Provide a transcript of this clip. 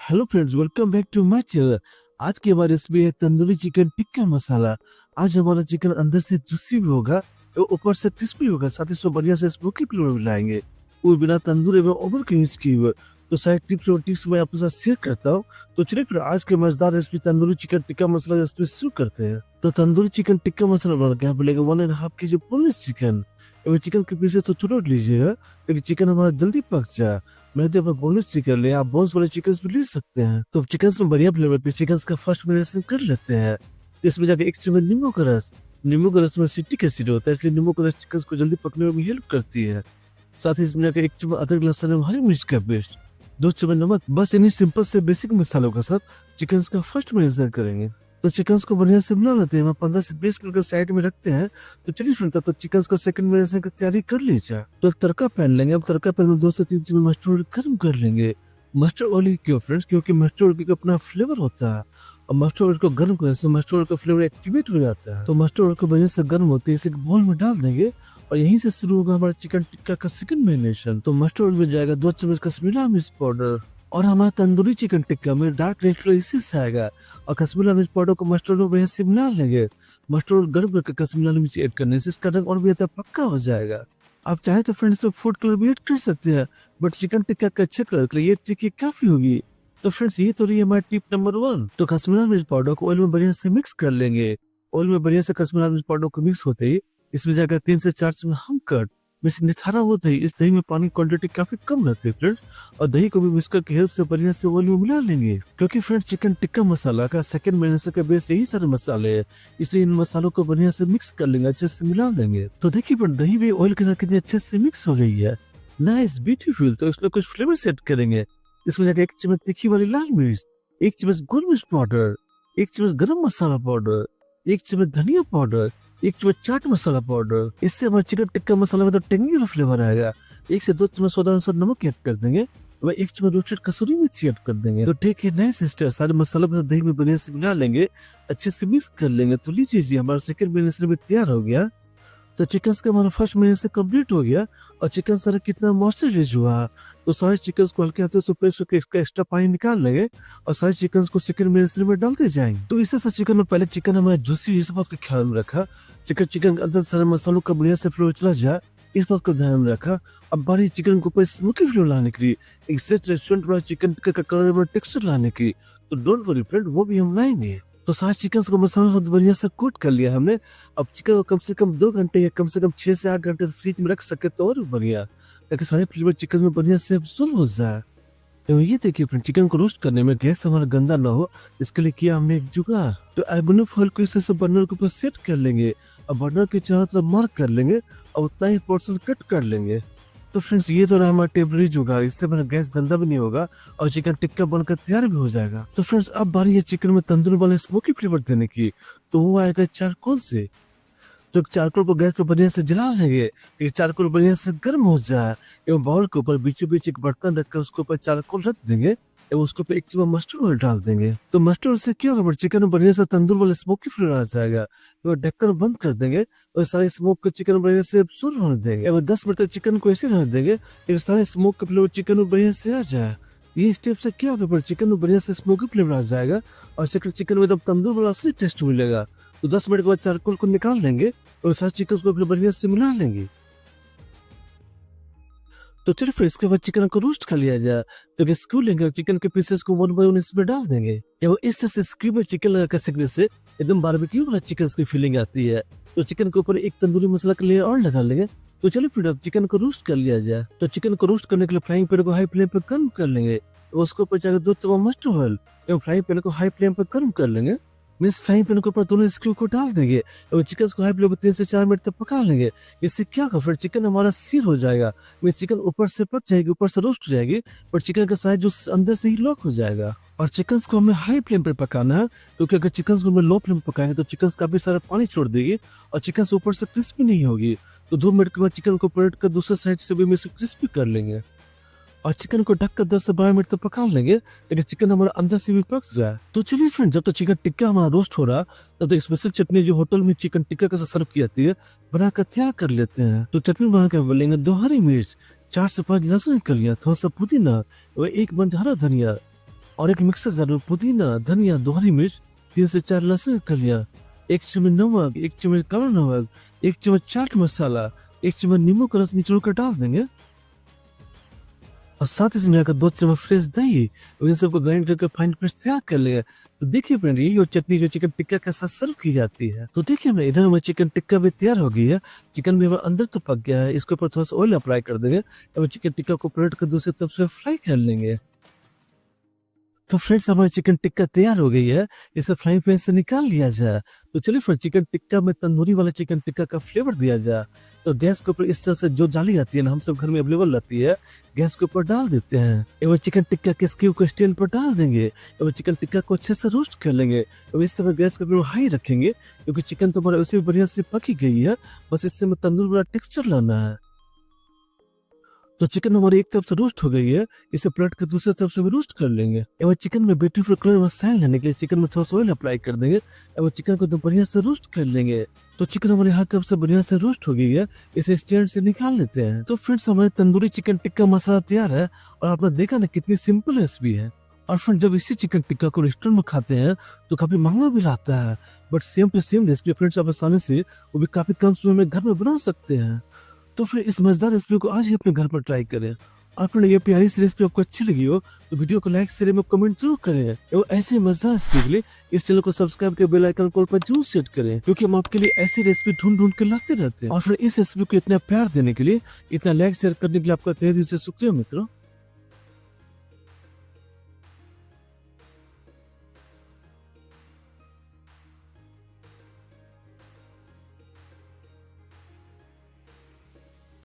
Hello friends, welcome back to my channel. आज की हमारी रेसिपी है तंदूरी चिकन टिक्का मसाला। आज हमारा चिकन अंदर से जूसी भी होगा और ऊपर से क्रिस्पी होगा, साथ ही साथ बढ़िया से स्मोकी फ्लेवर भी लाएंगे, वो बिना तंदूरी में ओवन के यूज किए हुए। तो सारे टिप्स और टिप्स मैं आपके साथ शेयर करता हूँ। तो चलिए फिर आज के मजेदार recipe tandoori chicken tikka masala recipe शुरू करते हैं। तो तंदूरी चिकन टिक्का मसाला बनाने के बोलेगा 1.5 kg बोनलेस चिकन। चिकन के पीसेस तो छोटा लीजिएगा क्योंकि चिकन हमारा जल्दी पक जाए। मैंने तो अपना बोनलेस चिकन लिया, आप बोन्स वाले चिकन भी ले सकते हैं। तो चिकन में बढ़िया फ्लेवर पे चिकन का फर्स्ट मैरिनेशन कर लेते हैं। इसमें जाके 1 चम्मच नींबू का रस में सिट्रिक एसिड होता है, इसलिए नींबू का रस चिकन को जल्दी पकने में भी हेल्प करती है। साथ ही इसमें जाके 1 चम्मच अदरक लहसुन और हरी मिर्च का पेस्ट, 2 चम्मच नमक। बस इन्हीं सिंपल से बेसिक मसालों के साथ चिकन का फर्स्ट मैरिनेशन करेंगे। तो चिकन को बढ़िया से बना लेते हैं, 15 से 20 मिनट के साइड में रखते हैं। तो चलिए सुनता तो चिकन का सेकंड मैरिनेशन की तैयारी कर लीजिए। तो एक तड़का पैन लेंगे। अब तड़का पैन में 2 से 3 चम्मच मस्टर्ड ऑयल गर्म कर लेंगे। मस्टर्ड ऑयल क्यों फ्रेंड्स? क्योंकि मस्टर्ड ऑयल का अपना फ्लेवर होता है और मस्टर्ड ऑयल को गर्म करने से मस्टर्ड ऑयल का फ्लेवर एक्टिवेट हो जाता है। तो मस्टर्ड ऑयल को बढ़िया से गर्म होते है इसे एक बोल में डाल देंगे और यहीं से शुरू होगा हमारा चिकन टिक्का का सेकंड मैरिनेशन। तो मस्टर्ड ऑयल में जाएगा 2 चम्मच कश्मीरी मिर्च पाउडर और हमारा तंदूरी चिकन टिक्का में डार्क रेड कलर इसी से आएगा। और कश्मीरी मिर्च पाउडर को मस्टर्ड में बढ़िया से मिला लेंगे। मस्टर्ड गर्म करके कश्मीरी मिर्च ऐड करने से इसका रंग और भी ज्यादा पक्का हो जाएगा। आप चाहे तो फ्रेंड्स तो फूड कलर भी ऐड कर सकते हैं, बट चिकन टिक्का का अच्छा कलर के लिए ये टिक्की काफी होगी। तो फ्रेंड्स ये तो रही है हमारी टिप नंबर 1। तो कश्मीरी मिर्च पाउडर को ऑयल में बढ़िया से मिक्स कर लेंगे। ऑयल में बढ़िया से कश्मीरी मिर्च पाउडर को मिक्स होते ही इसमें जाकर 3 से 4 चम्मच हम कट निथारा हुआ दही। इस दही में पानी क्वांटिटी काफी कम रहती है फ्रेंड्स, और दही को भी विस्कर की हेल्प से बढ़िया से ऑयल में मिला लेंगे। क्योंकि फ्रेंड्स चिकन टिक्का मसाला का सेकंड मैरिनेशन का बेस यही सारे मसाले हैं, इसलिए इन मसालों को बढ़िया से मिक्स कर लेंगे, अच्छे से मिला लेंगे। तो देखिए पर दही भी ऑयल के साथ कितनी अच्छे से मिक्स हो गई है, नाइस ब्यूटीफुल। तो इसमें कुछ फ्लेवर सेट करेंगे। इसमें जाकर 1 चम्मच तीखी वाली लाल मिर्च, 1 चम्मच गोल मिर्च पाउडर, 1 चम्मच गरम मसाला पाउडर, 1 चम्मच धनिया पाउडर, 1 चम्मच चाट मसाला पाउडर। इससे हमारे चिकन टिक्का मसाला में तो टेंगी और फ्लेवर आएगा। 1 से 2 चम्मच स्वाद अनुसार नमक ऐड कर देंगे और 1 चम्मच रोस्टेड कसूरी मेथी ऐड कर देंगे। तो ठीक है नहीं सिस्टर, सारे मसालों के साथ दही में बढ़िया से मिला लेंगे, अच्छे से मिक्स कर लेंगे। तो लीजिए जी हमारा सेकंड मैरिनेशन भी तैयार हो गया। तो चिकन का हमारा फर्स्ट मैरिनेशन कंप्लीट हो गया और चिकन सारा कितना मॉइस्चराइज हुआ। तो सारे चिकन को हल्के हाथों से प्रेस करके इसका एक्स्ट्रा पानी निकाल लेंगे और सारे चिकन को सेकंड मैरिनेशन में डालते जाएंगे। तो इससे सब चिकन में पहले चिकन हमारा जूसी, इस बात का ख्याल में रखा चिकन के अंदर सारे मसालों का बढ़िया से फ्लेवर चला जाए, इस बात को ध्यान में रखा। अब बारी चिकन के ऊपर स्मोकी फ्लेवर लाने के लिए एक सेट रेस्टोरेंट वाला चिकन का कलर में टेक्सचर लाने की, तो डोंट वरी फ्रेंड, वो भी हम लाएंगे। तो सारे चिकन को मसालों से बढ़िया से कोट कर लिया हमने। अब चिकन को कम से कम 2 घंटे या कम से कम 6 से 8 घंटे फ्रिज में रख सके तो और भी बढ़िया, ताकि सारे फ्लेवर चिकन में बढ़िया से एब्सॉर्ब हो जाए। तो ये देखिए फ्रेंड, चिकन को रोस्ट करने में गैस हमारा गंदा ना हो, इसके लिए किया हमने एक जुगाड़। तो एल्युमिनियम फॉइल को इस बर्नर के ऊपर सेट कर लेंगे और बर्नर के चारों तरफ मार्क कर लेंगे और उतना ही पोर्शन कट कर लेंगे। तो फ्रेंड्स ये तो रहा हमारा टेम्परेरी जुगाड़, इससे मेरा गैस गंदा भी नहीं होगा और चिकन टिक्का बनकर तैयार भी हो जाएगा। तो फ्रेंड्स अब बारी है चिकन में तंदूर वाले स्मोकी फ्लेवर देने की, तो वो आएगा चारकोल से। तो चारकोल को गैस पर बढ़िया से जला लेंगे, ये चारकोल बढ़िया से गर्म हो जाए एवं बाउल के ऊपर बीचों बीच एक बर्तन रखकर उसके ऊपर चारकोल रख देंगे एवं उसके ऊपर 1 चम्मच मस्टर्ड ऑयल डाल देंगे। तो मस्टर्ड ऑयल से क्या होगा, चिकन में बढ़िया से तंदूर वाले स्मोकी फ्लेवर आ जाएगा। तो ढक्कन बंद कर देंगे और सारे स्मोक को चिकन बढ़िया से एब्सॉर्ब होने देंगे और 10 मिनट तक चिकन को ऐसे रहने देंगे कि सारे स्मोक का फ्लेवर चिकन में बढ़िया से आ जाए। ये स्टेप से क्या होगा, चिकन में बढ़िया से स्मोकी फ्लेवर आ जाएगा और चिकन में एकदम तंदूर वाला असली टेस्ट मिलेगा। तो 10 मिनट के बाद चारकोल को निकाल लेंगे और सारे चिकन को फिर बढ़िया से मिला लेंगे। तो चलिए फिर इसके बाद चिकन को रोस्ट कर लिया जाए। तो स्क्रू लेंगे और चिकन के पीसेस को 1 बाय 1 इसमें डाल देंगे। इस से स्क्रू में चिकन लगा कर सकने से एकदम बारबेक्यू वाला चिकन की फीलिंग आती है। तो चिकन के ऊपर एक तंदूरी मसाला का लेयर और लगा लेंगे। तो चलिए फिर अब चिकन को रोस्ट कर लिया जाए। तो चिकन को रोस्ट करने के लिए फ्राइंग पैन को हाई फ्लेम पर गर्म कर लेंगे। उसके ऊपर जाकर 2 चम्मच मस्टर्ड ऑयल एवं फ्राइंग पैन को हाई फ्लेम पर गर्म कर लेंगे। मिस फ्राइंग पैन के ऊपर दोनों स्क्रू को डाल देंगे और चिकन को हाई फ्लेम पर 3 से 4 मिनट तक पका लेंगे। इससे क्या होगा, फिर चिकन हमारा सील हो जाएगा। मिस चिकन ऊपर से पक जाएगी, ऊपर से रोस्ट हो जाएगी, पर चिकन का साइज जो अंदर से ही लॉक हो जाएगा। और चिकन को हमें हाई फ्लेम पर पकाना है, क्योंकि अगर चिकन को हमें लो फ्लेम पर पकाएंगे तो चिकन काफी सारा पानी छोड़ देगी और चिकन से ऊपर से क्रिस्पी नहीं होगी। तो 2 मिनट के बाद चिकन को पलट कर दूसरे साइड से भी मिस क्रिस्पी कर लेंगे और चिकन को ढककर 10 से 12 मिनट तक पका लेंगे, लेकिन चिकन हमारा अंदर से भी पक जाए। तो चलिए फ्रेंड, जब तक चिकन टिक्का हमारा रोस्ट हो रहा तब तक स्पेशल चटनी जो होटल में चिकन टिक्का का सर्व की जाती है बनाकर तैयार कर लेते हैं। तो चटनी बनाकर लेंगे 2 हरी मिर्च, 4 से 5 लहसुन की कलियां, थोड़ा सा पुदीना और 1 बंच हरा धनिया, और एक मिक्सर जार में पुदीना, धनिया, 2 हरी मिर्च, 3 से 4 लहसुन कर लिया, 1 चम्मच नमक, 1 चम्मच काला नमक, 1 चम्मच चाट मसाला, 1 चम्मच नींबू का रस निचोड़ कर डाल देंगे और साथ ही इसमें अगर 2 चम्मच फ्रेश दही और इन सबको ग्राइंड करके फाइन पेस्ट तैयार कर लिया। तो देखिए फ्रेंड, यही वो चटनी जो चिकन टिक्का के साथ सर्व की जाती है। तो देखिए फ्रेंड, इधर हमारी चिकन टिक्का भी तैयार हो गई है। चिकन भी हमारा अंदर तो पक गया है। इसके ऊपर थोड़ा सा ऑयल अप्लाई कर देंगे और चिकन टिक्का को पलट कर दूसरी तरफ से फ्राई कर लेंगे। तो फ्रेंड्स, हमारी चिकन टिक्का तैयार हो गई है। इसे फ्राइंग पैन से निकाल लिया जाए। तो चलिए फ्रेंड, चिकन टिक्का में तंदूरी वाला चिकन टिक्का का फ्लेवर दिया जाए। तो गैस के ऊपर इस तरह से जो जाली आती है ना, हम सब घर में अवेलेबल रहती है, गैस के ऊपर डाल देते हैं। एवं चिकन टिक्का के स्क्यू को स्टैंड पर डाल देंगे एवं चिकन टिक्का को अच्छे से रोस्ट कर लेंगे। एवं इस समय गैस के ऊपर हाई रखेंगे क्योंकि चिकन तो हमारा उसे भी बढ़िया से पकी गई है। बस इससे में तंदूर वाला टेक्सचर लाना है। तो चिकन हमारी एक तरफ से रोस्ट हो गई है। इसे पलट कर दूसरी तरफ से भी रोस्ट कर लेंगे। एवं चिकन में ब्यूटीफुल कलर और साइन लाने के लिए चिकन में थोड़ा सा ऑयल अप्लाई कर देंगे एवं चिकन को तो बढ़िया से रोस्ट कर लेंगे। तो चिकन हमारी हर तरफ से बढ़िया से रोस्ट हो गई है। इसे स्टैंड से निकाल लेते हैं। तो फ्रेंड्स, हमारे तंदूरी चिकन टिक्का मसाला तैयार है और आपने देखा ना कितनी सिंपल रेसिपी है। और फ्रेंड, जब इसी चिकन टिक्का को रेस्टोरेंट में खाते हैं तो काफी महंगा भी आता है, but same to same recipe friends आप आसानी से वो भी काफी कम समय में घर में बना सकते हैं। तो फिर इस मजेदार रेसिपी को आज ही अपने घर पर ट्राई करें। और फ्रेंड, ये प्यारी सी रेसिपी आपको अच्छी लगी हो तो वीडियो को लाइक शेयर में कमेंट जरूर करें और ऐसे मजेदार रेसिपी के लिए इस चैनल को सब्सक्राइब के बेल आइकन कॉल पर जरूर सेट करें, क्योंकि हम आपके लिए ऐसी रेसिपी ढूंढ ढूंढ के लाते रहते हैं। और फिर इस रेसिपी को इतना प्यार देने के लिए, इतना लाइक शेयर करने के लिए आपका तहे दिल से शुक्रिया मित्रों।